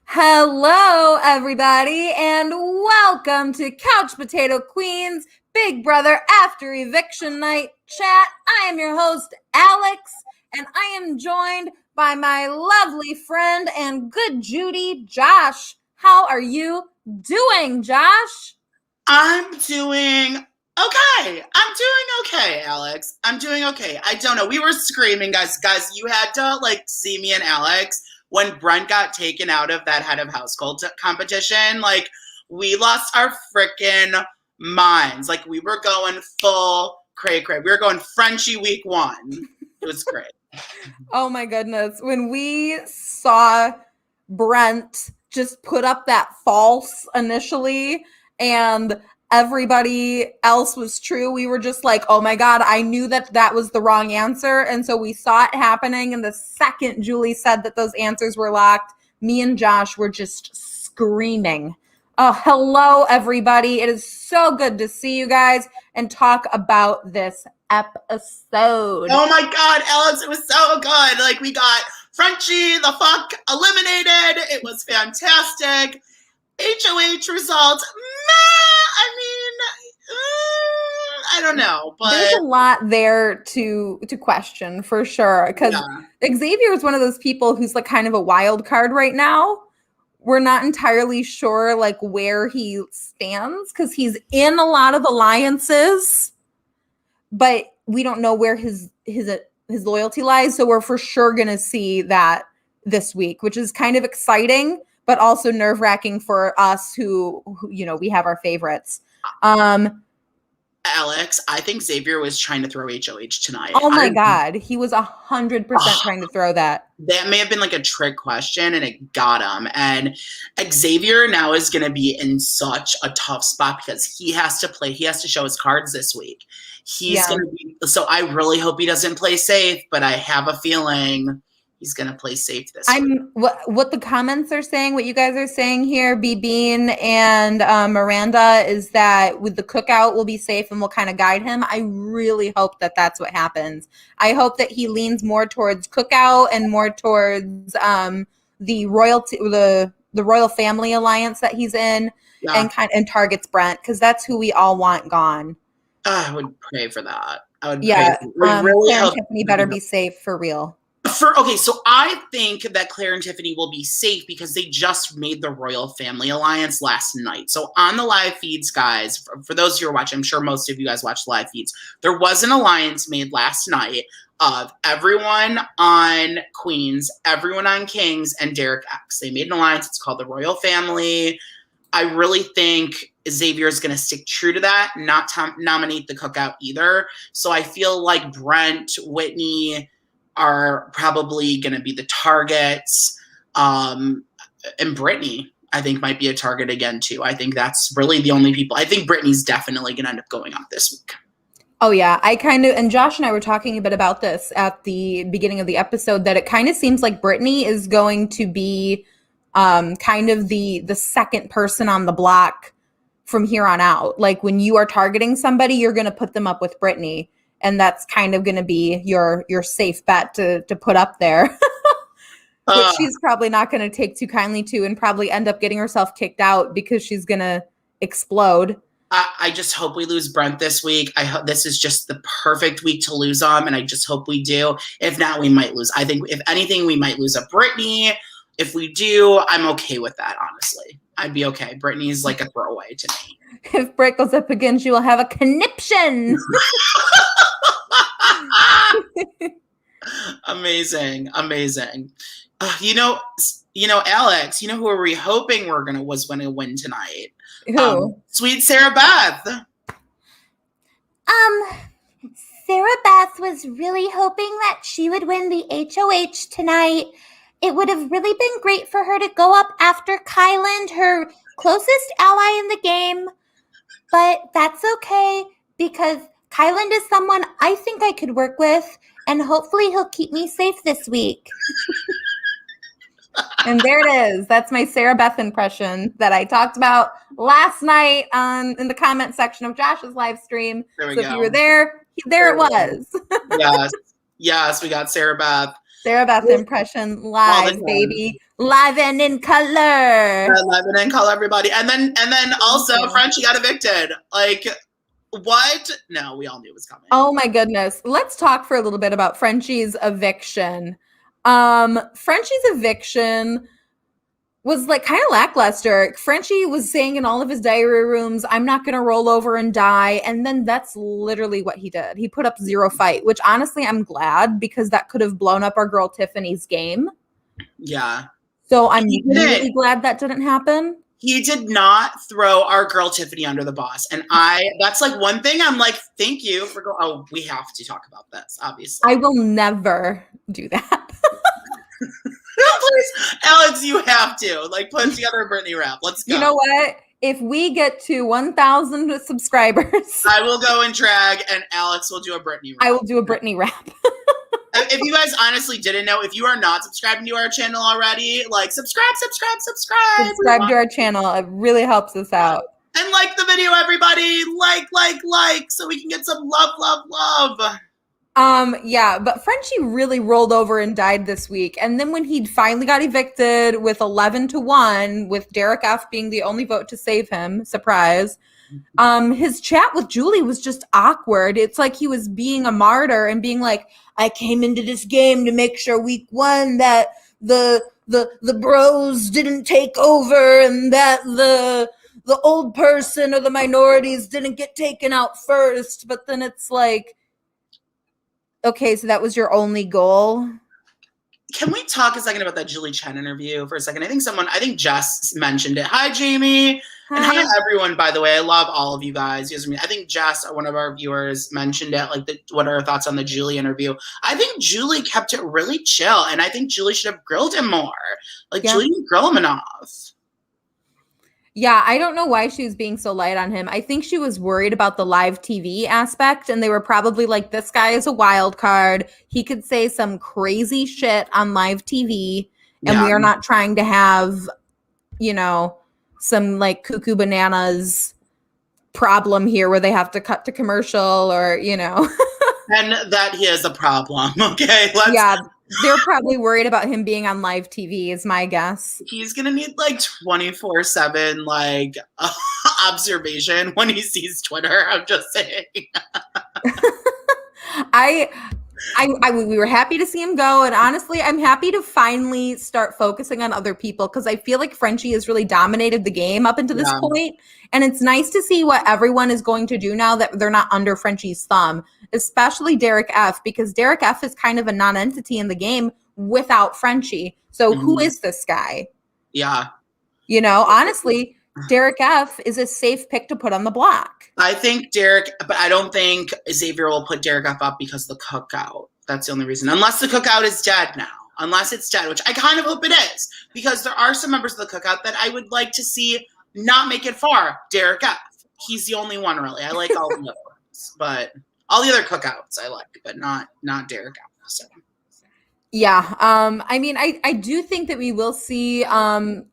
Hello, everybody, and welcome to Couch Potato Queens Big Brother After Eviction Night Chat. I am your host, Alex, and I am joined by my lovely friend and good Judy, Josh. How are you doing, Josh? I'm doing okay. Alex. I'm doing okay. I don't know. We were screaming, guys. Guys, you had to see me and Alex when Brent got taken out of that head of household competition. We lost our freaking minds. We were going full cray cray. We were going Frenchie week 1. It was great. Oh my goodness. When we saw Brent just put up that false initially and everybody else was true, we were just like, oh my God, I knew that was the wrong answer. And so we saw it happening. And the second Julie said that those answers were locked, me and Josh were just screaming. Oh, hello, everybody. It is so good to see you guys and talk about this episode. Oh my God, Alex, it was so good. We got Frenchie the fuck eliminated. It was fantastic. HOH results. I don't know, but there's a lot there to question for sure. Because Xavier is one of those people who's kind of a wild card right now. We're not entirely sure where he stands because he's in a lot of alliances, but we don't know where his loyalty lies. So we're for sure going to see that this week, which is kind of exciting, but also nerve-wracking for us who we have our favorites. Alex, I think Xavier was trying to throw HOH tonight. Oh my God. He was 100% trying to throw that. That may have been a trick question and it got him. And Xavier now is going to be in such a tough spot because he has to play. He has to show his cards this week. He's going to be, so I really hope he doesn't play safe, but I have a feeling he's going to play safe this week. What the comments are saying, what you guys are saying here, B. Bean and Miranda, is that with the cookout, we'll be safe and we'll kind of guide him. I really hope that that's what happens. I hope that he leans more towards cookout and more towards the royal family alliance that he's in, and targets Brent, because that's who we all want gone. I would pray for that. I would really hope Tiffany better be safe for real. So I think that Claire and Tiffany will be safe because they just made the Royal Family Alliance last night. So on the live feeds, guys, for those who are watching, I'm sure most of you guys watch live feeds, there was an alliance made last night of everyone on Queens, everyone on Kings, and Derek X. They made an alliance. It's called the Royal Family. I really think Xavier is going to stick true to that, not nominate the cookout either. So I feel like Brent, Whitney are probably going to be the targets. And Brittany, I think, might be a target again, too. I think that's really the only people. I think Brittany's definitely going to end up going off this week. Oh, yeah. And Josh and I were talking a bit about this at the beginning of the episode, that it kind of seems like Brittany is going to be kind of the second person on the block from here on out. When you are targeting somebody, you're going to put them up with Brittany. And that's kind of going to be your safe bet to put up there, which she's probably not going to take too kindly to and probably end up getting herself kicked out because she's going to explode. I just hope we lose Brent this week. I hope this is just the perfect week to lose him, and I just hope we do. If not, we might lose. I think if anything, we might lose a Brittany. If we do, I'm okay with that, honestly. I'd be okay. Brittany's like a throwaway to me. If Brett goes up again, she will have a conniption. Amazing. Alex, who were we hoping was going to win tonight? Who? Sweet Sarah-Beth. Sarah-Beth was really hoping that she would win the HOH tonight. It would have really been great for her to go up after Kyland, her closest ally in the game. But that's okay, because Kyland is someone I think I could work with, and hopefully he'll keep me safe this week. And there it is. That's my Sarah-Beth impression that I talked about last night in the comment section of Josh's live stream. There we go. If you were there it was. Yes, we got Sarah-Beth. Sarah-Beth impression live, baby. Live and in color. Live and in color, everybody. And then also Frenchie got evicted. Like, what? No, we all knew it was coming. Oh my goodness. Let's talk for a little bit about Frenchie's eviction. Frenchie's eviction was like kind of lackluster. Frenchie was saying in all of his diary rooms, I'm not going to roll over and die. And then that's literally what he did. He put up 0 fight, which honestly, I'm glad because that could have blown up our girl Tiffany's game. Yeah. So I'm really glad that didn't happen. He did not throw our girl Tiffany under the bus. And that's like one thing I'm like, thank you for going. Oh, we have to talk about this, obviously. I will never do that. Please, Alex, you have to. Like, put together a Britney rap. Let's go. You know what? If we get to 1,000 subscribers, I will go and drag, and Alex will do a Britney rap. I will do a Britney rap. If you guys honestly didn't know, if you are not subscribing to our channel already, like, subscribe. Subscribe to our channel. It really helps us out. And like the video, everybody. Like, so we can get some love. Yeah, but Frenchie really rolled over and died this week. And then when he finally got evicted with 11-1, with Derek F being the only vote to save him, surprise, his chat with Julie was just awkward. It's like he was being a martyr and being like, I came into this game to make sure week 1 that the bros didn't take over and that the old person or the minorities didn't get taken out first. But then it's like, okay, so that was your only goal? Can we talk a second about that Julie Chen interview for a second? I think Jess mentioned it. Hi, Jamie. Hi. And hi, everyone, by the way. I love all of you guys. I think Jess, one of our viewers, mentioned it, like, what are her thoughts on the Julie interview? I think Julie kept it really chill, and I think Julie should have grilled him more. Like, yeah. Julie didn't grill him enough. Yeah, I don't know why she was being so light on him. I think she was worried about the live TV aspect, and they were probably like, this guy is a wild card. He could say some crazy shit on live TV, and we are not trying to have, some like cuckoo bananas problem here where they have to cut to commercial or, And that he is a problem, okay? They're probably worried about him being on live TV is my guess. He's going to need like 24/7 like observation when he sees Twitter. I'm just saying. We were happy to see him go. And honestly, I'm happy to finally start focusing on other people because I feel like Frenchie has really dominated the game up until this point. And it's nice to see what everyone is going to do now that they're not under Frenchie's thumb, especially Derek F, because Derek F is kind of a non-entity in the game without Frenchie. So who is this guy? Yeah. Honestly, Derek F is a safe pick to put on the block. I think but I don't think Xavier will put Derek F up because of the cookout. That's the only reason. Unless the cookout is dead now. Unless it's dead, which I kind of hope it is. Because there are some members of the cookout that I would like to see not make it far. Derek F. He's the only one, really. I like all the other ones. But all the other cookouts I like, but not Derek F. So. Yeah. I do think that we will see a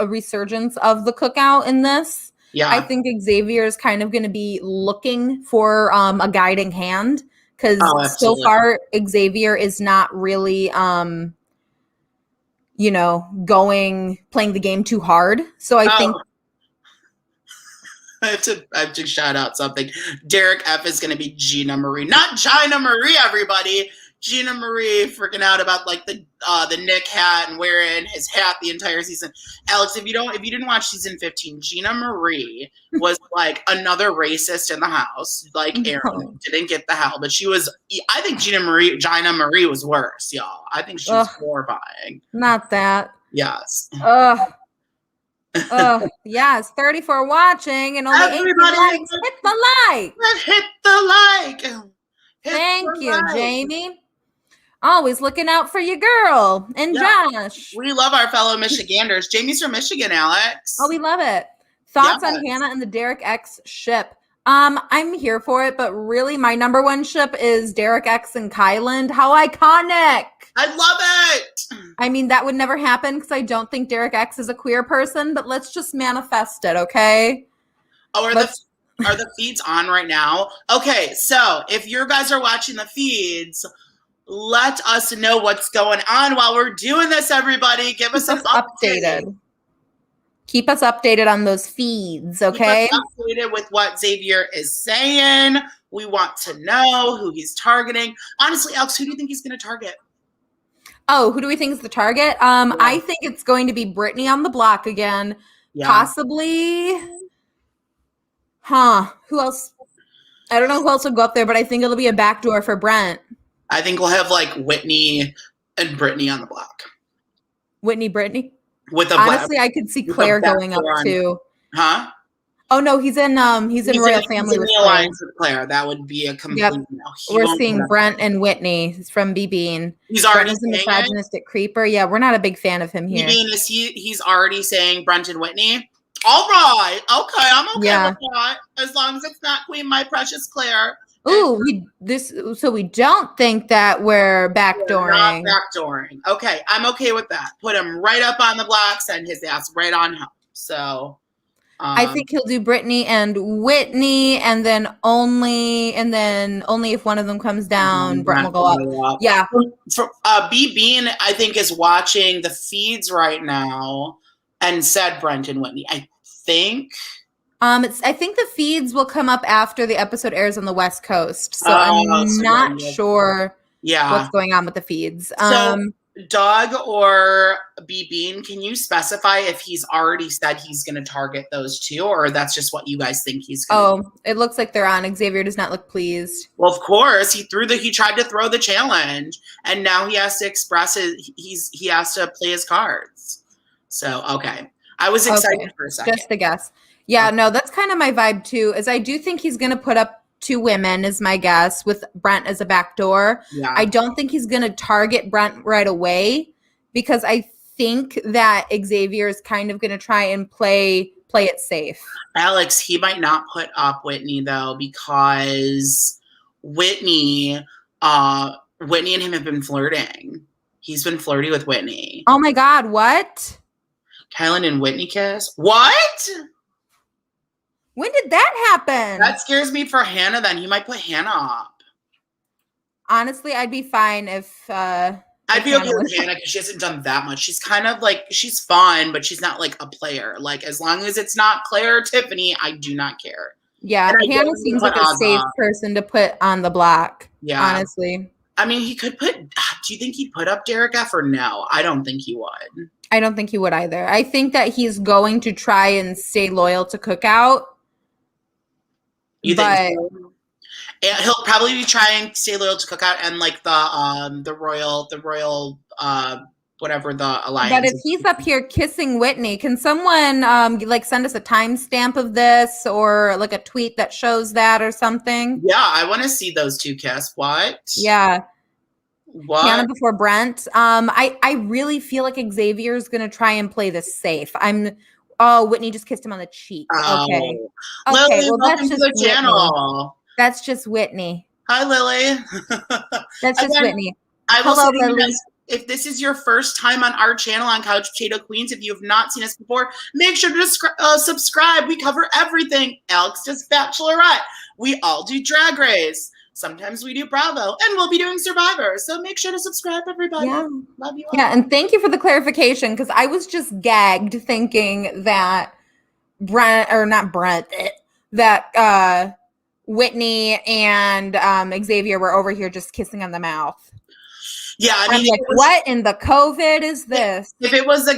resurgence of the cookout in this. Yeah. I think Xavier is kind of going to be looking for a guiding hand because so far Xavier is not really, playing the game too hard. So I think I have to shout out something. Derek F is going to be Gina Marie, not Gina Marie, everybody. Gina Marie freaking out about like the Nick hat and wearing his hat the entire season. Alex, if you didn't watch season 15, Gina Marie was like another racist in the house. Like Aaron didn't get the hell, but I think Gina Marie was worse, y'all. I think she was horrifying. Not that. Yes. Yes, 30 for watching and only 80 likes. Hit the like. Hit the like. Thank you, Jamie. Always looking out for your girl and Josh. We love our fellow Michiganders. Jamie's from Michigan, Alex. Oh, we love it. Thoughts on Hannah and the Derek X ship? I'm here for it, but really my number one ship is Derek X and Kyland. How iconic. I love it. I mean, that would never happen because I don't think Derek X is a queer person, but let's just manifest it, okay? Oh, are the feeds on right now? Okay, so if you guys are watching the feeds, let us know what's going on while we're doing this, everybody. Give us an update. Updated. Keep us updated on those feeds, okay? Keep us updated with what Xavier is saying. We want to know who he's targeting. Honestly, Alex, who do you think he's going to target? Oh, who do we think is the target? I think it's going to be Brittany on the block again. Yeah. Possibly. Who else? I don't know who else would go up there, but I think it'll be a backdoor for Brent. I think we'll have like Whitney and Brittany on the block. Brittany? Honestly, I could see Claire going up too. Huh? Oh no, he's in Royal Family with Claire. Alliance with Claire. That would be a complete no. We're seeing Brent and Whitney from BBean. He's already a misogynistic creeper. Yeah, we're not a big fan of him here. BBean, he's already saying Brent and Whitney. All right, okay, I'm okay with that. As long as it's not Queen My Precious Claire. Ooh, so we don't think that we're backdooring. We're not backdooring. Okay, I'm okay with that. Put him right up on the block, send his ass right on home. So I think he'll do Brittany and Whitney, and then only if one of them comes down, Brent will go up. Yeah. BBean, I think, is watching the feeds right now and said Brent and Whitney. I think. I think the feeds will come up after the episode airs on the West Coast, so I'm not sure what's going on with the feeds. So, Doug or BBean, can you specify if he's already said he's going to target those two, or that's just what you guys think he's going to do? It looks like they're on. Xavier does not look pleased. Well, of course, he tried to throw the challenge, and now he has to express he has to play his cards. So, okay. I was excited for a second. Just a guess. Yeah, no, that's kind of my vibe too, is I do think he's going to put up 2 women is my guess, with Brent as a backdoor. Yeah. I don't think he's going to target Brent right away, because I think that Xavier is kind of going to try and play it safe. Alex, he might not put up Whitney though, because Whitney and him have been flirting. He's been flirty with Whitney. Oh my God, what? Kylan and Whitney kiss? What? When did that happen? That scares me for Hannah then. He might put Hannah up. Honestly, I'd be fine if I'd be okay with Hannah because she hasn't done that much. She's kind of like, she's fun, but she's not like a player. Like, as long as it's not Claire or Tiffany, I do not care. Yeah, Hannah seems like a safe person to put on the block. Yeah. Honestly. I mean, he could put, do you think he'd put up Derek F or no? I don't think he would. I don't think he would either. I think that he's going to try and stay loyal to Cookout. You think so? Yeah, he'll probably be trying to stay loyal to Cookout and like the royal whatever the alliance. But if he's up here kissing Whitney, can someone like send us a timestamp of this, or like a tweet that shows that or something? Yeah, I want to see those 2 kiss. What? Yeah. What? Hannah before Brent. I really feel like Xavier's gonna try and play this safe. Whitney just kissed him on the cheek. Okay. Lily, well, welcome to the channel. That's just Whitney. Hi, Lily. That's just Whitney. I will Hello, say, Lily. If this is your first time on our channel on Couch Potato Queens, if you have not seen us before, make sure to subscribe. We cover everything. Alex does Bachelorette. We all do Drag Race. Sometimes we do Bravo, and we'll be doing Survivor. So make sure to subscribe, everybody. Yeah. Love you all. Yeah, and thank you for the clarification, because I was just gagged thinking that Whitney and Xavier were over here just kissing on the mouth. Yeah, I mean, I'm like, what in the COVID is this? If it was a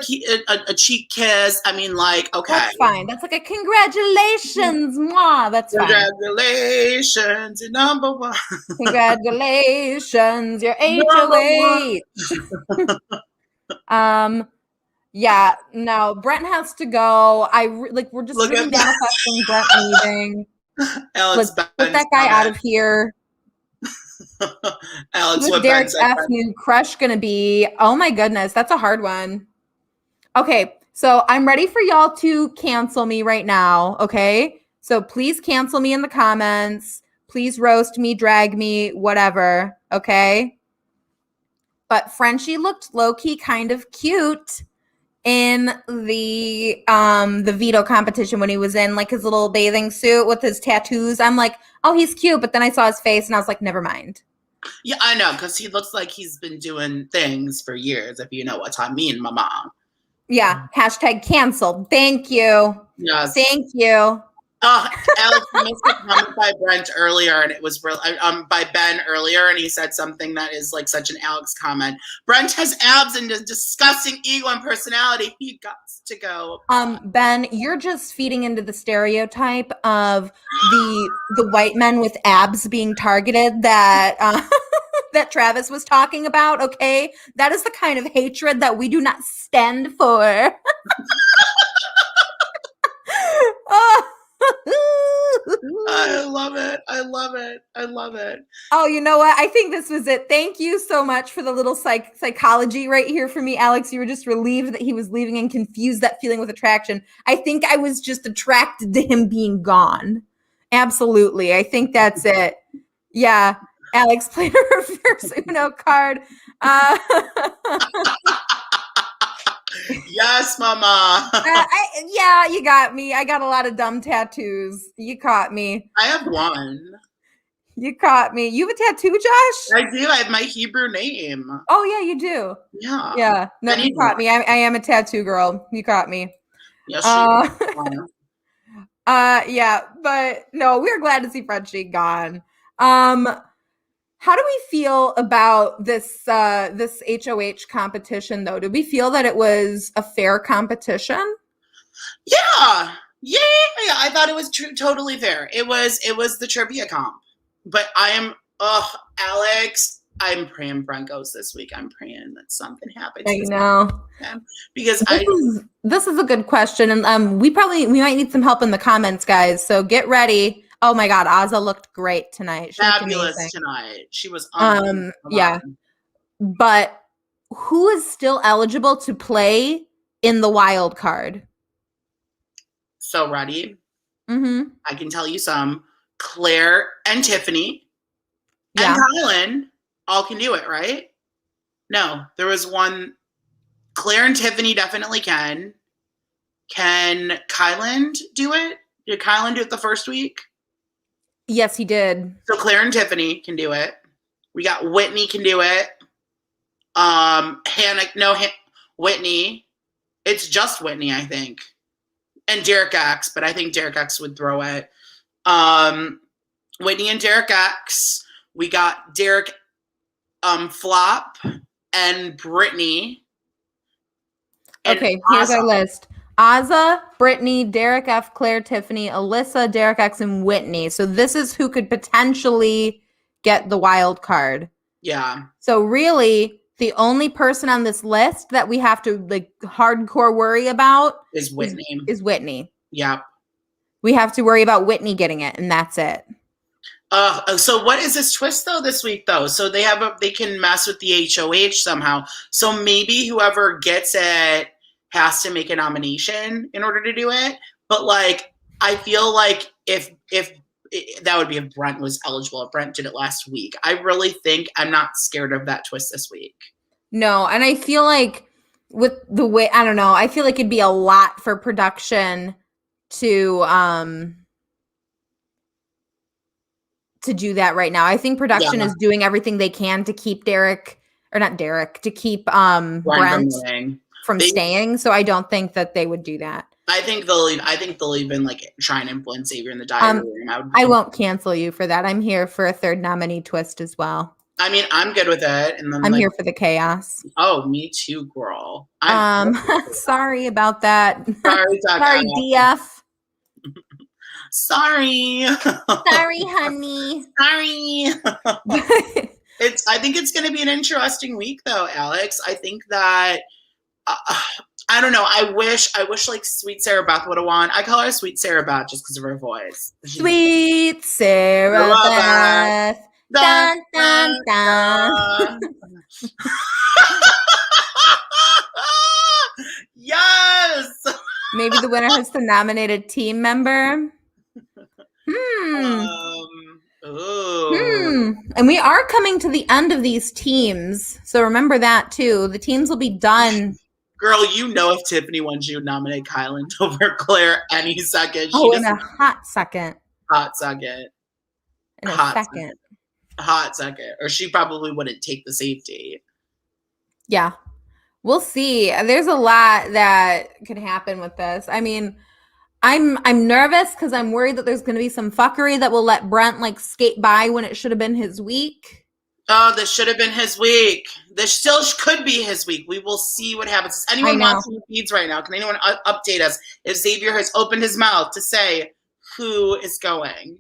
cheek kiss, I mean, like, okay. That's fine. That's like a congratulations. Mwah. That's fine. Congratulations, you're number 1. Congratulations, you're HOH. Yeah, no, Brent has to go. We're just really manifesting Brent leaving. Alex, put that guy out of here. Alex, who's Derek's F new crush gonna be? Oh my goodness, that's a hard one. Okay, so I'm ready for y'all to cancel me right now. Okay, so please cancel me in the comments. Please roast me, drag me, whatever. Okay. But Frenchie looked low-key kind of cute in the veto competition when he was in like his little bathing suit with his tattoos. I'm like, oh, he's cute. But then I saw his face and I was like, never mind. Yeah, I know, because he looks like he's been doing things for years, if you know what I mean, mama. Yeah. Hashtag canceled. Thank you. Yes. Thank you. Alex, you missed a comment by Brent earlier, and it was real. By Ben earlier, and he said something that is like such an Alex comment. Brent has abs and a disgusting ego and personality. He got to go. Ben, you're just feeding into the stereotype of the white men with abs being targeted that that Travis was talking about. Okay, that is the kind of hatred that we do not stand for. Oh. I love it. I love it. I love it. Oh, you know what? I think this was it. Thank you so much for the little psychology right here for me, Alex. You were just relieved that he was leaving and confused that feeling with attraction. I think I was just attracted to him being gone. Absolutely. I think that's it. Yeah. Alex played a reverse Uno card. Yes, mama. Yeah, you got me. I got a lot of dumb tattoos. You caught me. I have one. You caught me. You have a tattoo, Josh? I do. I have my Hebrew name. Oh, yeah, you do. Yeah. Yeah. No, you caught me. I am a tattoo girl. You caught me. Yes, yeah, but no, we're glad to see Frenchie gone. How do we feel about this this HOH competition, though? Did we feel that it was a fair competition? Yeah. I thought it was totally fair. It was the trivia comp. But I am, Alex, I'm praying Brent goes this week. I'm praying that something happens. I know. Because this is a good question, and we might need some help in the comments, guys. So get ready. Oh my God, Azah looked great tonight. She fabulous tonight. She was yeah. But who is still eligible to play in the wild card? So ready? Mm-hmm. I can tell you some. Claire and Tiffany and Kylan all can do it, right? No, there was one. Claire and Tiffany definitely can. Can Kylan do it? Did Kylan do it the first week? Yes, he did. So Claire and Tiffany can do it. We got Whitney can do it. Whitney. It's just Whitney, I think. And Derek X, but I think Derek X would throw it. Whitney and Derek X. We got Derek Flop and Brittany. And okay, here's our list. Azah, Brittany, Derek F, Claire, Tiffany, Alyssa, Derek X, and Whitney. So this is who could potentially get the wild card. Yeah. So really, the only person on this list that we have to like hardcore worry about is Whitney. Is Whitney. Yep. We have to worry about Whitney getting it, and that's it. So what is this twist though this week though? So they can mess with the HOH somehow. So maybe whoever gets it has to make a nomination in order to do it. But like, I feel like if that would be if Brent was eligible, if Brent did it last week. I really think I'm not scared of that twist this week. No, and I feel like with the way, I don't know, I feel like it'd be a lot for production to do that right now. I think production is doing everything they can to keep Brent from staying. So I don't think that they would do that. I think they'll even like try and influence Xavier in the diary room. I won't cancel you for that. I'm here for a third nominee twist as well. I mean, I'm good with it. And then I'm here for the chaos. Oh, me too, girl. Sorry about that. Sorry, DF. Sorry. Sorry, honey. Sorry. I think it's going to be an interesting week, though, Alex. I think that I don't know. I wish like Sweet Sarah-Beth would have won. I call her Sweet Sarah-Beth just because of her voice. Sweet Sarah-Beth. Dun, dun, dun. Yes. Maybe the winner has to nominate a team member. And we are coming to the end of these teams. So remember that too. The teams will be done. Girl, you know if Tiffany wants you to nominate Kylan over Claire any second. In a hot second. Hot second. In a second. a hot second, or she probably wouldn't take the safety. Yeah. We'll see. There's a lot that could happen with this. I mean, I'm nervous because I'm worried that there's going to be some fuckery that will let Brent like skate by when it should have been his week. Oh, this should have been his week. This still could be his week. We will see what happens. Is anyone watching the feeds right now? Can anyone update us if Xavier has opened his mouth to say who is going?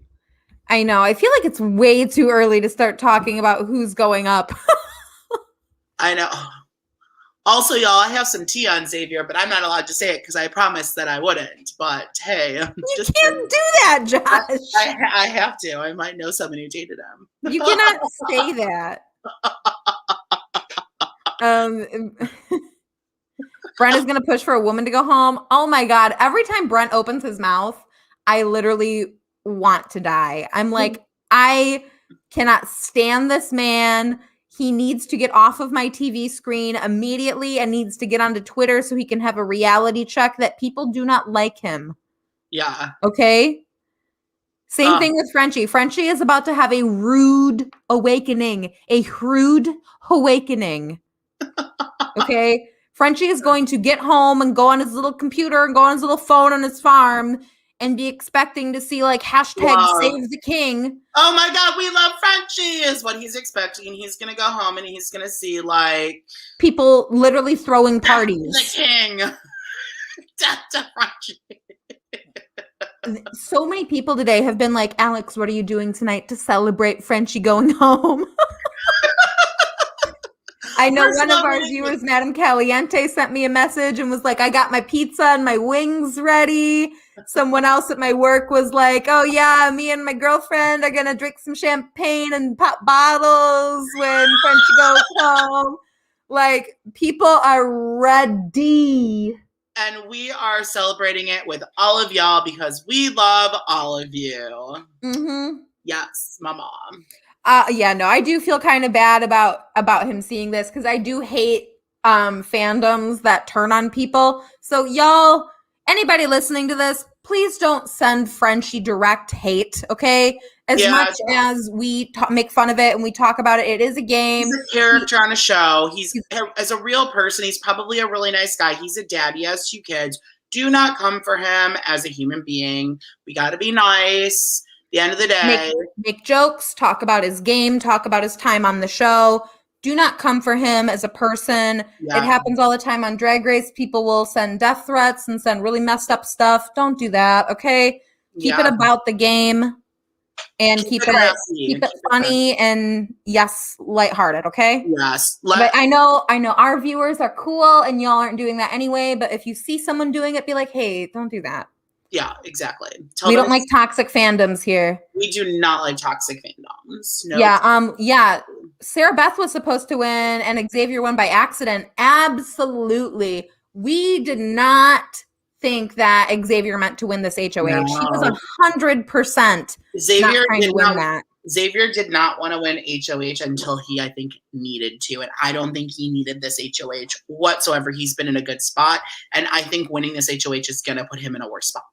I know. I feel like it's way too early to start talking about who's going up. I know. Also, y'all, I have some tea on Xavier, but I'm not allowed to say it because I promised that I wouldn't. But hey, you can't do that, Josh. I have to. I might know someone who dated him. You cannot say that. Brent is going to push for a woman to go home. Oh my God. Every time Brent opens his mouth, I literally want to die. I'm like, I cannot stand this man. He needs to get off of my TV screen immediately and needs to get onto Twitter so he can have a reality check that people do not like him. Yeah. Okay? Same thing with Frenchie. Frenchie is about to have a rude awakening. A rude awakening. Okay? Frenchie is going to get home and go on his little computer and go on his little phone on his farm and be expecting to see like hashtag save the king. Oh my God, we love Frenchie is what he's expecting. He's going to go home and he's going to see like people literally throwing parties. The king. Death to Frenchie. So many people today have been like, Alex, what are you doing tonight to celebrate Frenchie going home? I know one of our viewers, Madame Caliente, sent me a message and was like, I got my pizza and my wings ready. Someone else at my work was like, oh yeah, me and my girlfriend are going to drink some champagne and pop bottles when Frenchie goes home. Like, people are ready. And we are celebrating it with all of y'all because we love all of you. Mm-hmm. Yes, my mom. Yeah, no, I do feel kind of bad about him seeing this because I do hate fandoms that turn on people. So y'all, anybody listening to this, please don't send Frenchie direct hate, okay? As much as we make fun of it and we talk about it, it is a game. He's a character on a show. He's as a real person, he's probably a really nice guy. He's a dad. He has 2 kids. Do not come for him as a human being. We got to be nice. The end of the day, make jokes, talk about his game, talk about his time on the show. Do not come for him as a person. Yeah. It happens all the time on Drag Race. People will send death threats and send really messed up stuff. Don't do that, okay? Keep it about the game and keep it funny and yes, lighthearted, okay? Yes. But I know our viewers are cool and y'all aren't doing that anyway, but if you see someone doing it, be like, hey, don't do that. Yeah, exactly. We don't like toxic fandoms here. We do not like toxic fandoms. No. Yeah. Sarah-Beth was supposed to win and Xavier won by accident. Absolutely. We did not think that Xavier meant to win this HOH. No. He was 100% Xavier trying to win that. Xavier did not want to win HOH until he, I think, needed to. And I don't think he needed this HOH whatsoever. He's been in a good spot. And I think winning this HOH is going to put him in a worse spot.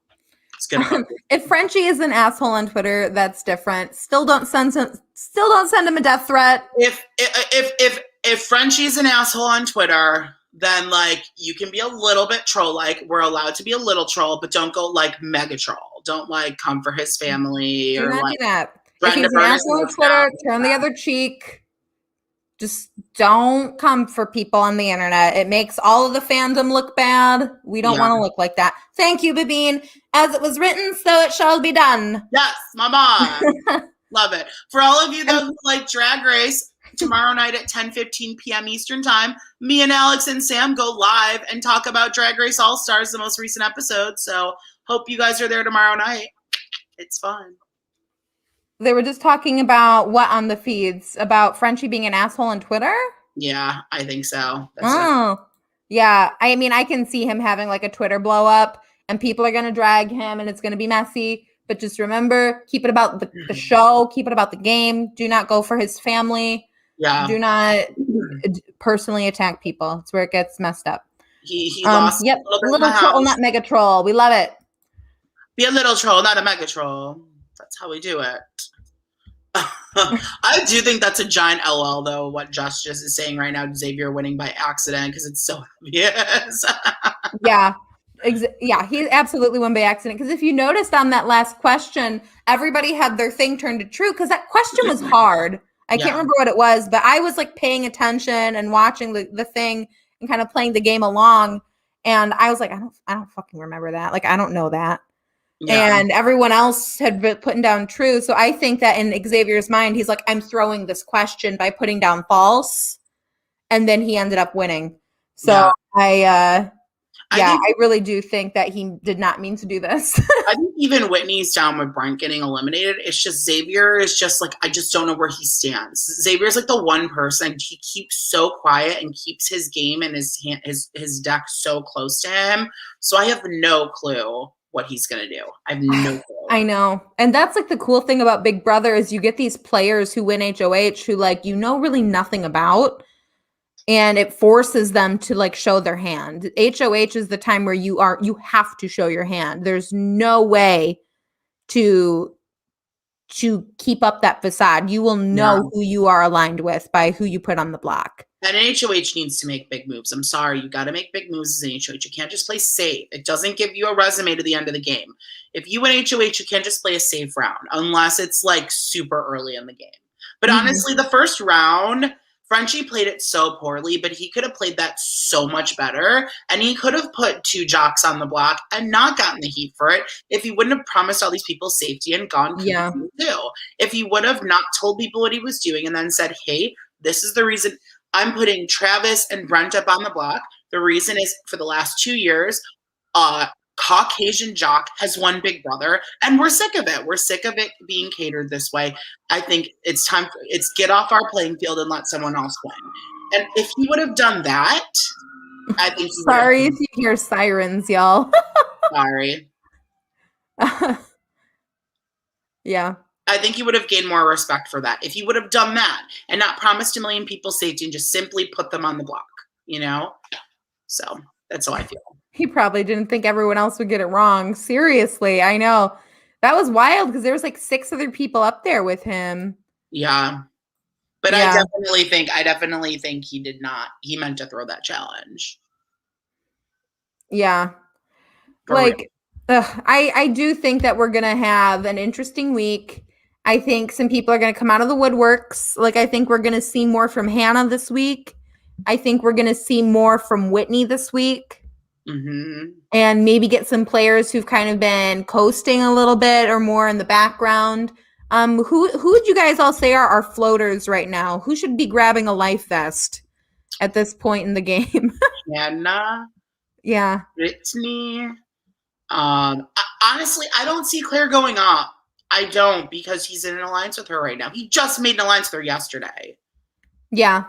If Frenchie is an asshole on Twitter, that's different. Still don't send him a death threat. If Frenchie's an asshole on Twitter, then like you can be a little bit troll. Like we're allowed to be a little troll, but don't go like mega troll. Don't like come for his family do or not like do that. If he's an asshole on Twitter, turn the other cheek. Just don't come for people on the internet. It makes all of the fandom look bad. We don't want to look like that. Thank you, Babine. As it was written, so it shall be done. Yes, my mom. Love it. For all of you who like Drag Race, tomorrow night at 10:15 p.m. Eastern Time, me and Alex and Sam go live and talk about Drag Race All-Stars, the most recent episode. So hope you guys are there tomorrow night. It's fun. They were just talking about what on the feeds? About Frenchie being an asshole on Twitter? Yeah, I think so. Yeah. I mean, I can see him having like a Twitter blow up and people are going to drag him and it's going to be messy. But just remember, keep it about the show. Keep it about the game. Do not go for his family. Yeah. Do not personally attack people. It's where it gets messed up. He lost a little troll, not mega troll. We love it. Be a little troll, not a mega troll. That's how we do it. I do think that's a giant LL though, what Josh just is saying right now, Xavier winning by accident, because it's so obvious. Yeah. Yeah, he absolutely won by accident. Because if you noticed on that last question, everybody had their thing turned to true because that question was hard. I can't remember what it was, but I was like paying attention and watching the thing and kind of playing the game along. And I was like, I don't fucking remember that. Like, I don't know that. Yeah. And everyone else had been putting down true. So I think that in Xavier's mind, he's like, I'm throwing this question by putting down false. And then he ended up winning. So I really do think that he did not mean to do this. I think even Whitney's down with Brent getting eliminated. It's just Xavier is just like, I just don't know where he stands. Xavier's like the one person, he keeps so quiet and keeps his game and his deck so close to him. So I have no clue what he's going to do. I have no clue. I know. And that's like the cool thing about Big Brother is you get these players who win HOH who like, you know, really nothing about. And it forces them to like show their hand. HOH is the time where you have to show your hand. There's no way to keep up that facade. You will know who you are aligned with by who you put on the block. And an HOH needs to make big moves. I'm sorry. You got to make big moves as an HOH. You can't just play safe. It doesn't give you a resume to the end of the game. If you win HOH, you can't just play a safe round unless it's like super early in the game. But honestly, the first round, Frenchie played it so poorly, but he could have played that so much better. And he could have put 2 jocks on the block and not gotten the heat for it if he wouldn't have promised all these people safety and gone too. If he would have not told people what he was doing and then said, hey, this is the reason I'm putting Travis and Brent up on the block. The reason is for the last 2 years, Caucasian jock has won Big Brother, and we're sick of it. We're sick of it being catered this way. I think it's time it's get off our playing field and let someone else win. And if he would have done that, I think he Sorry if you hear sirens, y'all. Sorry. Yeah. I think he would have gained more respect for that. If he would have done that and not promised a million people safety and just simply put them on the block, you know? So that's how I feel. He probably didn't think everyone else would get it wrong. Seriously, I know. That was wild because there was like 6 other people up there with him. Yeah. But I definitely think he did not. He meant to throw that challenge. Yeah. I do think that we're going to have an interesting week. I think some people are going to come out of the woodworks. Like, I think we're going to see more from Hannah this week. I think we're going to see more from Whitney this week. And maybe get some players who've kind of been coasting a little bit or more in the background. Who would you guys all say are our floaters right now? Who should be grabbing a life vest at this point in the game? Hannah. Yeah. Brittany. Honestly, I don't see Claire going up. I don't, because he's in an alliance with her right now. He just made an alliance with her yesterday. Yeah.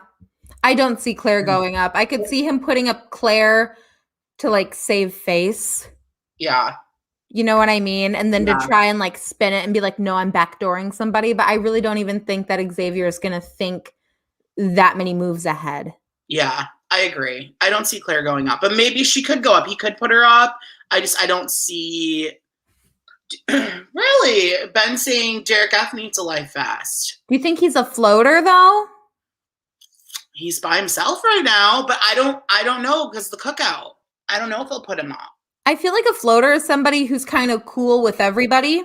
I don't see Claire going up. I could see him putting up Claire to like save face. Yeah. You know what I mean? And then to try and like spin it and be like, no, I'm backdooring somebody. But I really don't even think that Xavier is going to think that many moves ahead. Yeah, I agree. I don't see Claire going up, but maybe she could go up. He could put her up. I don't see. Really? Ben saying Derek F needs a life vest. Do you think he's a floater though? He's by himself right now, but I don't know because the cookout. I don't know if he'll put him up. I feel like a floater is somebody who's kind of cool with everybody.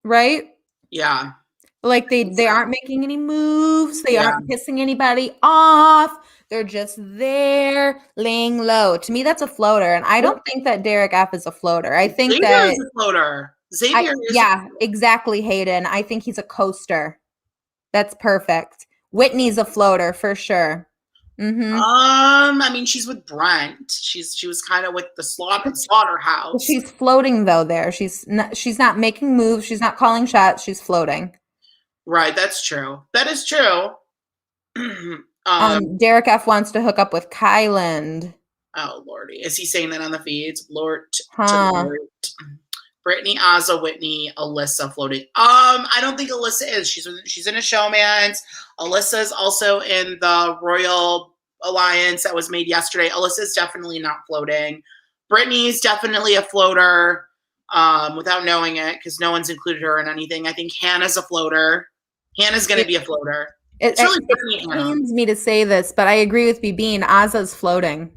Right? Yeah. Like they aren't making any moves. They aren't pissing anybody off. They're just there laying low. To me, that's a floater. And I don't think that Derek F is a floater. I think Xavier is a floater. Xavier is exactly, Hayden. I think he's a coaster. That's perfect. Whitney's a floater for sure. I mean, she's with Brent. She was kind of with the slaughterhouse. She's floating though. There, she's not making moves. She's not calling shots. She's floating. Right, that's true. That is true. Derek F wants to hook up with Kyland. Oh lordy, is he saying that on the feeds? Lord, Brittany, Azza, Whitney, Alyssa floating. I don't think Alyssa is. She's in a showman's. Alyssa is also in the Royal Alliance that was made yesterday. Alyssa's definitely not floating. Brittany's definitely a floater. without knowing it, because no one's included her in anything. I think Hannah's a floater. Hannah's going to be a floater. It pains me to say this, but I agree with BB. Ozza's floating.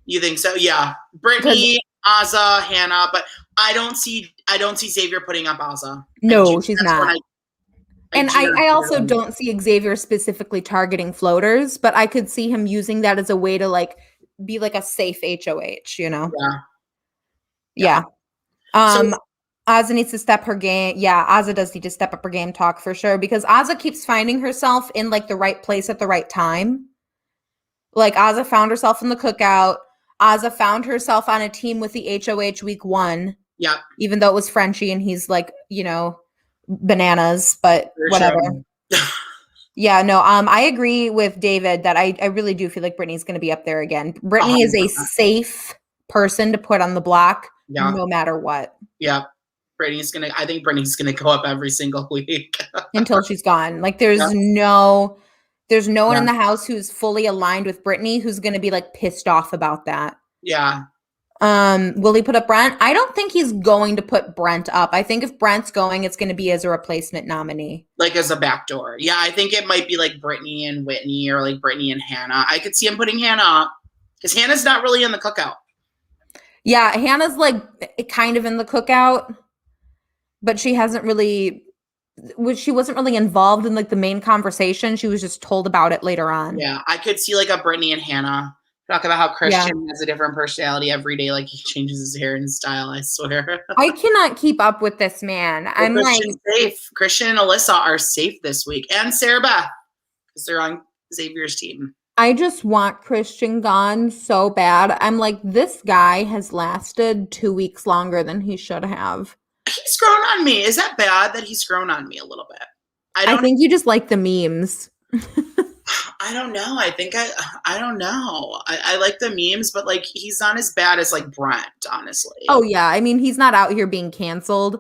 You think so? Yeah. Brittany, Ozza, Hannah, but I don't see Xavier putting up Ozza. No, she's not. I also don't see Xavier specifically targeting floaters, but I could see him using that as a way to like be like a safe HOH, you know? Yeah. Ozza needs to step her game. Yeah, Ozza does need to step up her game talk for sure, because Ozza keeps finding herself in like the right place at the right time. Like Ozza found herself in the cookout. Ozza found herself on a team with the HOH week 1. Yeah. Even though it was Frenchie and he's like, you know, bananas, but whatever. Yeah, no, I agree with David that I really do feel like Brittany's going to be up there again. Brittany is a safe person to put on the block no matter what. Yeah. I think Brittany's going to go up every single week. Until she's gone. Like there's no one in the house who's fully aligned with Brittany who's going to be like pissed off about that. Yeah. Will he put up Brent? I don't think he's going to put Brent up. I think if Brent's going, it's going to be as a replacement nominee. Like as a backdoor. Yeah, I think it might be like Brittany and Whitney or like Brittany and Hannah. I could see him putting Hannah up because Hannah's not really in the cookout. Yeah, Hannah's like kind of in the cookout, but she wasn't really involved in like the main conversation. She was just told about it later on. Yeah, I could see like a Brittany and Hannah. Talk about how Christian has a different personality every day. Like he changes his hair and style, I swear. I cannot keep up with this man. I'm Christian's safe. Christian and Alyssa are safe this week. And Sarah-Beth, because they're on Xavier's team. I just want Christian gone so bad. I'm like, this guy has lasted 2 weeks longer than he should have. He's grown on me. Is that bad that he's grown on me a little bit? I think you just like the memes. I don't know. I don't know. I like the memes, but like he's not as bad as like Brent, honestly. Oh yeah. I mean, he's not out here being canceled.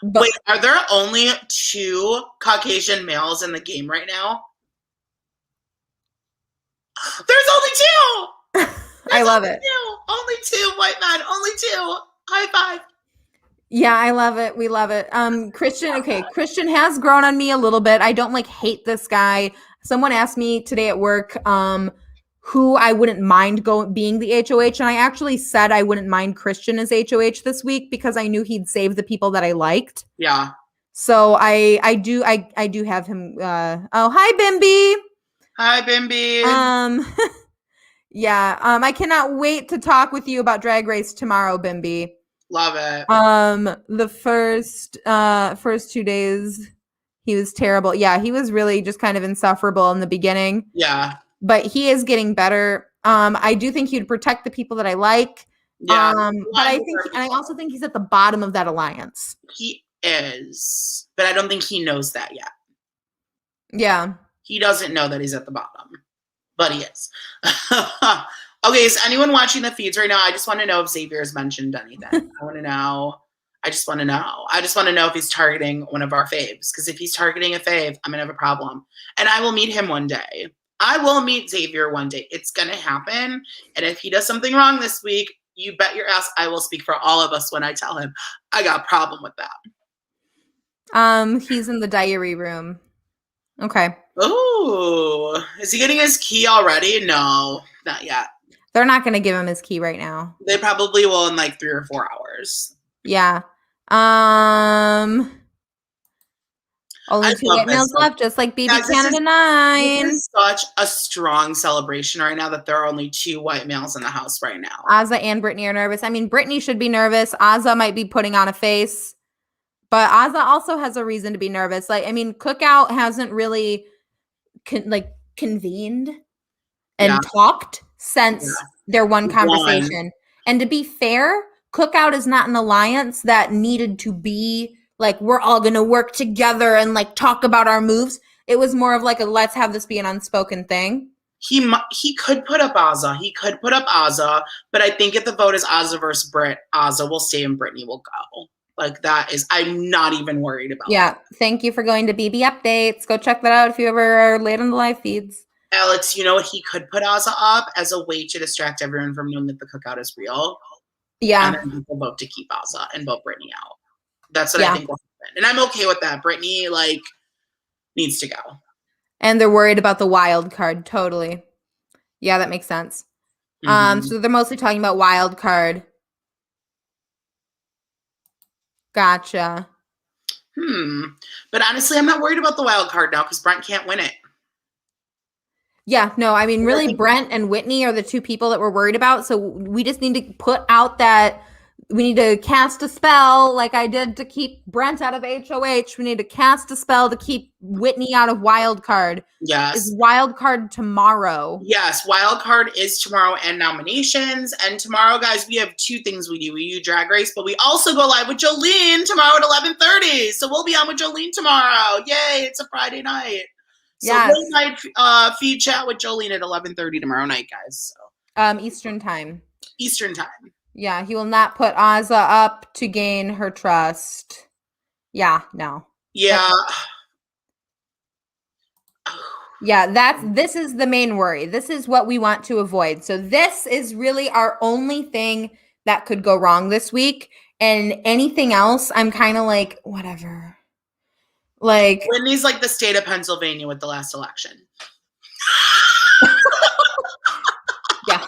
But wait, are there only 2 Caucasian males in the game right now? There's only 2. I love it. Only 2 white men. Only 2. High five. Yeah, I love it. We love it. Christian has grown on me a little bit. I don't like hate this guy. Someone asked me today at work who I wouldn't mind being the HOH, and I actually said I wouldn't mind Christian as HOH this week because I knew he'd save the people that I liked. Yeah. So I do have him. Hi Bimby. Hi Bimby. Yeah. I cannot wait to talk with you about Drag Race tomorrow, Bimby. Love it. The first 2 days, he was terrible. Yeah, he was really just kind of insufferable in the beginning. Yeah. But he is getting better. I do think he'd protect the people that I like. Yeah. But I also think he's at the bottom of that alliance. He is. But I don't think he knows that yet. Yeah. He doesn't know that he's at the bottom. But he is. Okay, is anyone watching the feeds right now? I just want to know if Xavier has mentioned anything. I want to know. I just want to know. I just want to know if he's targeting one of our faves. Because if he's targeting a fave, I'm going to have a problem. And I will meet him one day. I will meet Xavier one day. It's going to happen. And if he does something wrong this week, you bet your ass I will speak for all of us when I tell him I got a problem with that. He's in the diary room. Okay. Oh, is he getting his key already? No, not yet. They're not going to give him his key right now. They probably will in like 3 or 4 hours. Yeah. Only 2 white males left, just like BB Canada 9. This is such a strong celebration right now that there are only 2 white males in the house right now. Ozza and Brittany are nervous. I mean, Brittany should be nervous. Ozza might be putting on a face. But Ozza also has a reason to be nervous. Like, I mean, Cookout hasn't really convened and talked since their one conversation. And to be fair, Cookout is not an alliance that needed to be like, we're all going to work together and like talk about our moves. It was more of like a, let's have this be an unspoken thing. He could put up Ozza. He could put up Ozza. But I think if the vote is Ozza versus Britt, Ozza will stay and Brittany will go. Like that is, I'm not even worried about that. Thank you for going to BB Updates. Go check that out if you ever are late on the live feeds. Alex, you know what he could put Ozza up as a way to distract everyone from knowing that the cookout is real? Yeah. And then people vote to keep Asa and vote Brittany out. That's what I Yeah. think will happen. And I'm okay with that. Brittany, like, needs to go. And they're worried about the wild card. Totally. Yeah, that makes sense. Mhm. So they're mostly talking about wild card. Gotcha. But honestly, I'm not worried about the wild card now because Brent can't win it. Yeah, no, I mean, really, Brent and Whitney are the two people that we're worried about. So we just need to put out that we need to cast a spell like I did to keep Brent out of HOH. We need to cast a spell to keep Whitney out of wild card. Yes. Is wild card tomorrow? Yes, wild card is tomorrow and nominations. And tomorrow, guys, we have two things we do. We do Drag Race, but we also go live with Jolene tomorrow at 11:30. So we'll be on with Jolene tomorrow. Yay, it's a Friday night. So Yes. late night feed chat with Jolene at 11:30 tomorrow night, guys. So Eastern time. Eastern time. Yeah, he will not put Asa up to gain her trust. Yeah, no. Yeah. Yeah, this is the main worry. This is what we want to avoid. So this is really our only thing that could go wrong this week. And anything else, I'm kind of like, whatever. Like, Whitney's like the state of Pennsylvania with the last election. yeah.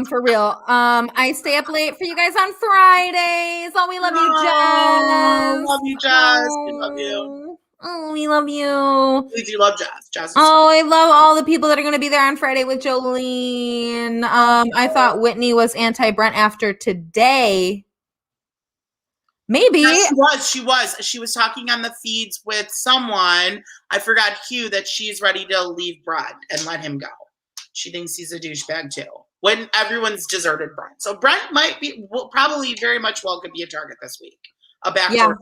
For real. I stay up late for you guys on Fridays. Oh, we love you, Jess. Love you, Jess. We love you. Oh, we love you. We do love Jess. Jess is I love all the people that are going to be there on Friday with Jolene. I thought Whitney was anti-Brent after today. Maybe. Yes, she was. She was talking on the feeds with someone. I forgot Hugh that she's ready to leave Brent and let him go. She thinks he's a douchebag too. When everyone's deserted Brent. So Brent probably very much well could be a target this week. A backdoor.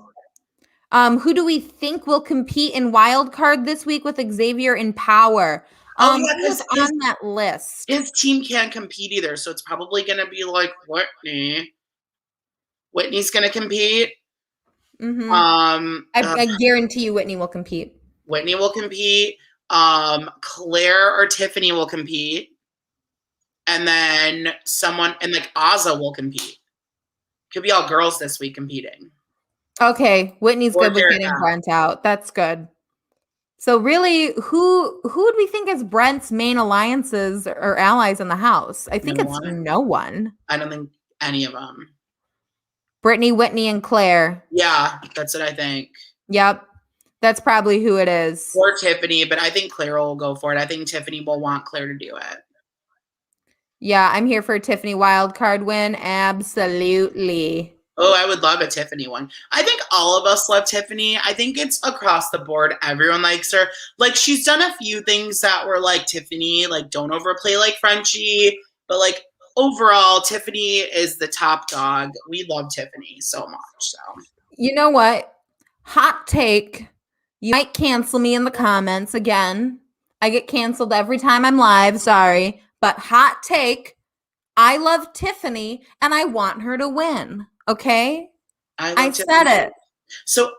Yeah. Who do we think will compete in wild card this week with Xavier in Power? Who's on that list? His team can't compete either, so it's probably going to be like Whitney. Whitney's going to compete. Mm-hmm. I guarantee you Whitney will compete. Whitney will compete. Claire or Tiffany will compete. And then someone, and like Asa will compete. Could be all girls this week competing. Okay, Whitney's good with getting Brent out. That's good. So really, who would we think is Brent's main alliances or allies in the house? I think it's no one. I don't think any of them. Brittany, Whitney, and Claire. Yeah, that's what I think. Yep. That's probably who it is. Or Tiffany, but I think Claire will go for it. I think Tiffany will want Claire to do it. Yeah, I'm here for a Tiffany wildcard win. Absolutely. Oh, I would love a Tiffany one. I think all of us love Tiffany. I think it's across the board. Everyone likes her. Like, she's done a few things that were like Tiffany, like don't overplay like Frenchie. But like overall, Tiffany is the top dog. We love Tiffany so much. So you know what? Hot take. You might cancel me in the comments again. I get canceled every time I'm live. Sorry. But hot take. I love Tiffany and I want her to win. Okay? I said it. So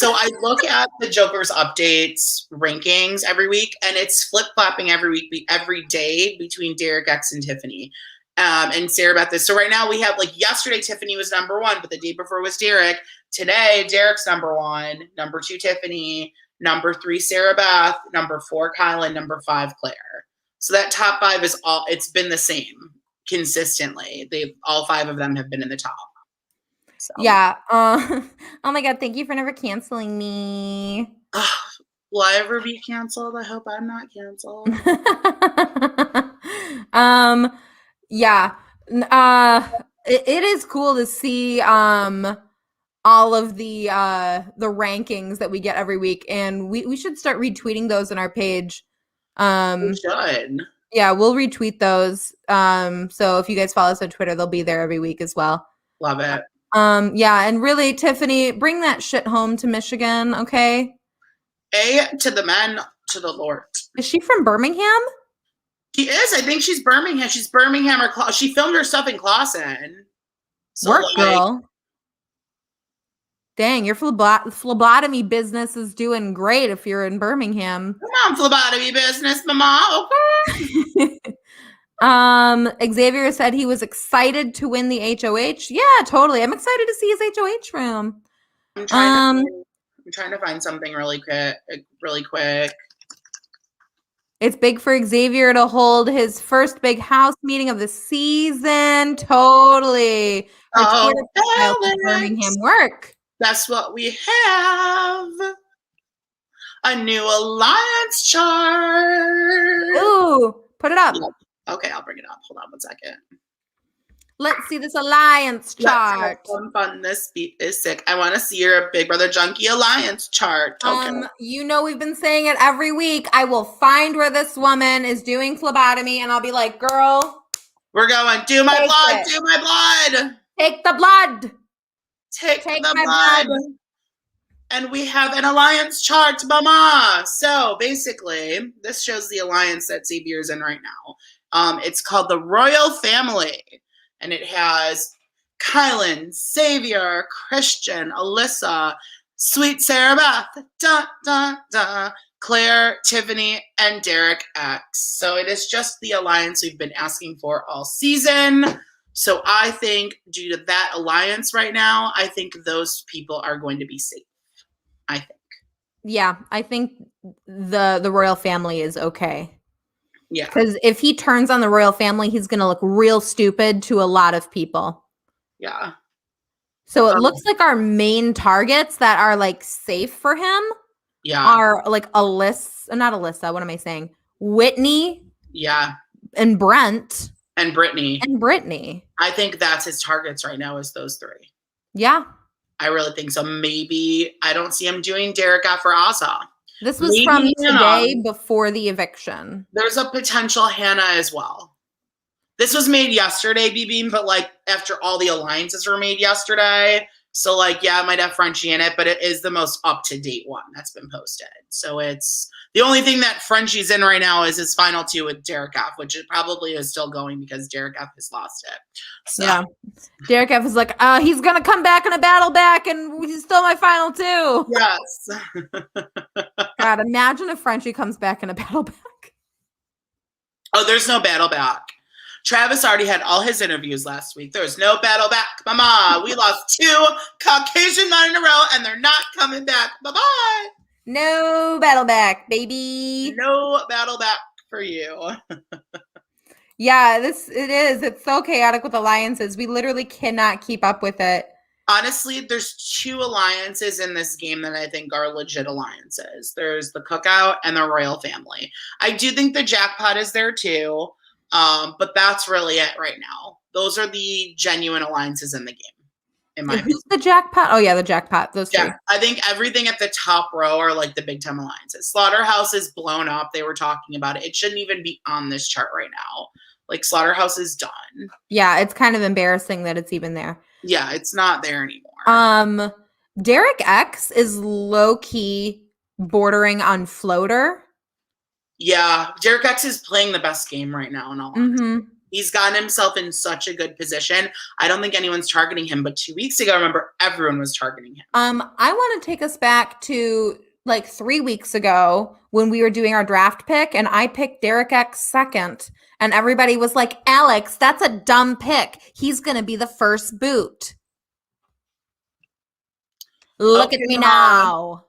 I look at the Joker's updates rankings every week, and it's flip-flopping every week, every day between Derek X and Tiffany. And Sarah-Beth is. So right now we have, like, yesterday Tiffany was number 1, but the day before was Derek. Today, Derek's number 1, number 2, Tiffany, number 3, Sarah-Beth, number 4, Kylan, number 5, Claire. So that top 5 is it's been the same consistently. All 5 of them have been in the top. So. Yeah. Oh my God. Thank you for never canceling me. Will I ever be canceled? I hope I'm not canceled. Yeah. It is cool to see all of the rankings that we get every week, and we should start retweeting those on our page. We should. Yeah, we'll retweet those. So if you guys follow us on Twitter, they'll be there every week as well. Love it. Yeah, and really, Tiffany, bring that shit home to Michigan, okay? A to the men, to the Lord. Is she from Birmingham? She is. I think she's Birmingham. She's Birmingham or she filmed her stuff in Clawson. So work, girl. Dang, your phlebotomy business is doing great if you're in Birmingham. Come on, phlebotomy business, mama. Okay. Xavier said he was excited to win the HOH. Yeah, totally. I'm excited to see his HOH room. I'm trying to find something really quick. It's big for Xavier to hold his first big house meeting of the season. Totally. Her Twitter profile confirming him work. That's what we have. A new alliance chart. Ooh, put it up. Yeah. Okay, I'll bring it up. Hold on 1 second. Let's see this alliance chart. Let's have some fun. This beat is sick. I want to see your Big Brother Junkie alliance chart. Okay. You know we've been saying it every week. I will find where this woman is doing phlebotomy, and I'll be like, girl, we're going. Do my blood. Do my blood. Take the blood. Take the blood. And we have an alliance chart, mama. So basically, this shows the alliance that Xavier's in right now. It's called the Royal Family. And it has Kylan, Xavier, Christian, Alyssa, Sweet Sarah-Beth, Claire, Tiffany, and Derek X. So it is just the alliance we've been asking for all season. So I think due to that alliance right now, I think those people are going to be safe. I think. Yeah, I think the Royal Family is okay. Yeah. Because if he turns on the Royal Family, he's going to look real stupid to a lot of people. Yeah. So it looks like our main targets that are like safe for him are like not Alyssa. What am I saying? Whitney. Yeah. And Brent. And Brittany. I think that's his targets right now is those three. Yeah. I really think so. Maybe I don't see him doing Derek F. or Asa. This was from today before the eviction. There's a potential Hannah as well. This was made yesterday, B-Beam, but like after all the alliances were made yesterday. So like, yeah, it might have Frenchie in it, but it is the most up-to-date one that's been posted. So it's the only thing that Frenchie's in right now is his final two with Derek F, which it probably is still going because Derek F has lost it. So. Yeah. Derek F is like, he's going to come back in a battle back and he's still my final two. Yes. God, imagine if Frenchie comes back in a battle back. Oh, there's no battle back. Travis already had all his interviews last week. There's no battle back. Mama, we lost 2 Caucasian men in a row and they're not coming back. Bye-bye. No battle back, baby. No battle back for you. Yeah, it is. It's so chaotic with alliances. We literally cannot keep up with it. Honestly, there's 2 alliances in this game that I think are legit alliances. There's the Cookout and the Royal Family. I do think the Jackpot is there too. But that's really it right now. Those are the genuine alliances in the game, in my opinion. The Jackpot? Oh, yeah, the Jackpot. Those two. Yeah, I think everything at the top row are like the big time alliances. Slaughterhouse is blown up. They were talking about it. It shouldn't even be on this chart right now. Like, Slaughterhouse is done. Yeah, it's kind of embarrassing that it's even there. Yeah, it's not there anymore. Derek X is low-key bordering on floater. Yeah, Derek X is playing the best game right now in all honesty. He's gotten himself in such a good position. I don't think anyone's targeting him, but 2 weeks ago, remember, everyone was targeting him. I want to take us back to like 3 weeks ago when we were doing our draft pick, and I picked Derek X second, and everybody was like, Alex, that's a dumb pick. He's going to be the first boot. Look at me now.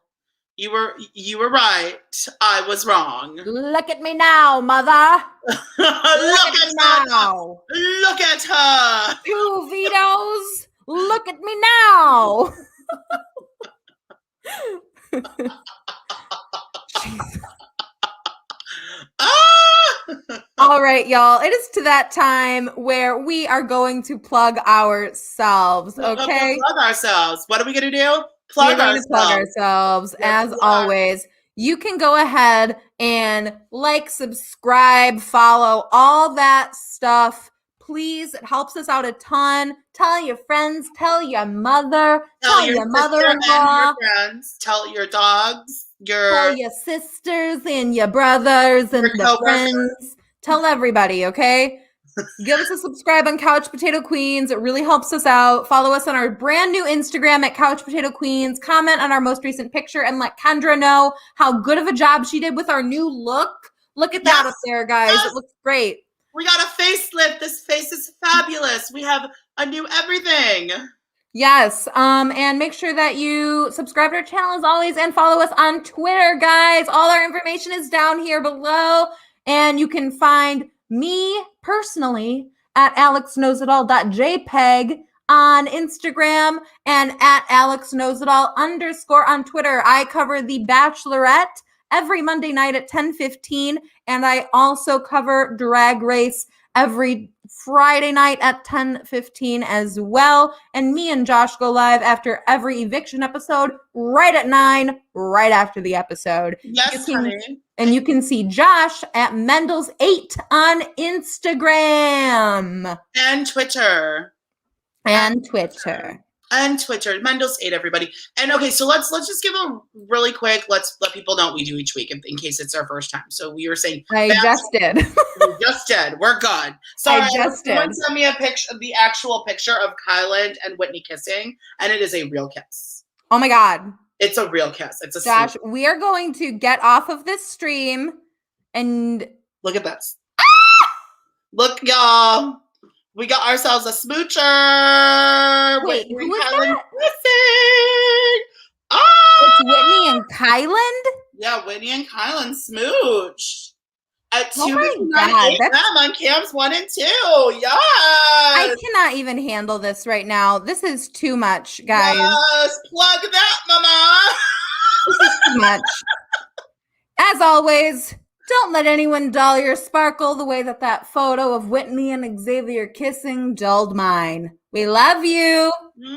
You were right. I was wrong. Look at me now, mother. Look at her now. Look at her. 2 vetoes. Look at me now. All right, y'all. It is to that time where we are going to plug ourselves. Okay. Plug ourselves. What are we going to do? Plug ourselves. As always. You can go ahead and like, subscribe, follow, all that stuff. Please, it helps us out a ton. Tell your friends, tell your mother, tell your mother-in-law, your friends, tell your dogs, tell your sisters and your brothers and the friends. Tell everybody, okay? Give us a subscribe on Couch Potato Queens. It really helps us out. Follow us on our brand new Instagram at Couch Potato Queens. Comment on our most recent picture and let Kendra know how good of a job she did with our new look. Look at that up there, guys. It looks great. We got a facelift. This face is fabulous. We have a new everything. Yes. And make sure that you subscribe to our channel as always and follow us on Twitter, guys. All our information is down here below. And you can find me personally at alexknowsitall.jpg on Instagram and at alexknowsitall_ on Twitter. I cover The Bachelorette every Monday night at 10:15, and I also cover Drag Race every Friday night at 10:15 as well. And me and Josh go live after every Eviction episode, right at 9, right after the episode. Yes, honey. And you can see Josh at Mendels8 on Instagram. And Twitter. And Twitter. Mendels8, everybody. And okay, so let's just give a really quick, let's let people know what we do each week in case it's our first time. So we were saying I just did. We just did. We're good. Sorry, I just someone did. sent me a picture, the actual picture of Kyland and Whitney kissing, and it is a real kiss. Oh my God. It's a real kiss. It's a Josh, sweet. we are going to get off of this stream and Look at this. Look, y'all. We got ourselves a smoocher. Wait, Whitney who is Kyland that? kissing. It's Whitney and Kyland? Yeah, Whitney and Kyland smooch at Oh 2:59 my God, a.m. on cams 1 and 2. Yes. I cannot even handle this right now. This is too much, guys. Yes. Plug that, mama. This is too much. As always, don't let anyone dull your sparkle the way that photo of Whitney and Xavier kissing dulled mine. We love you.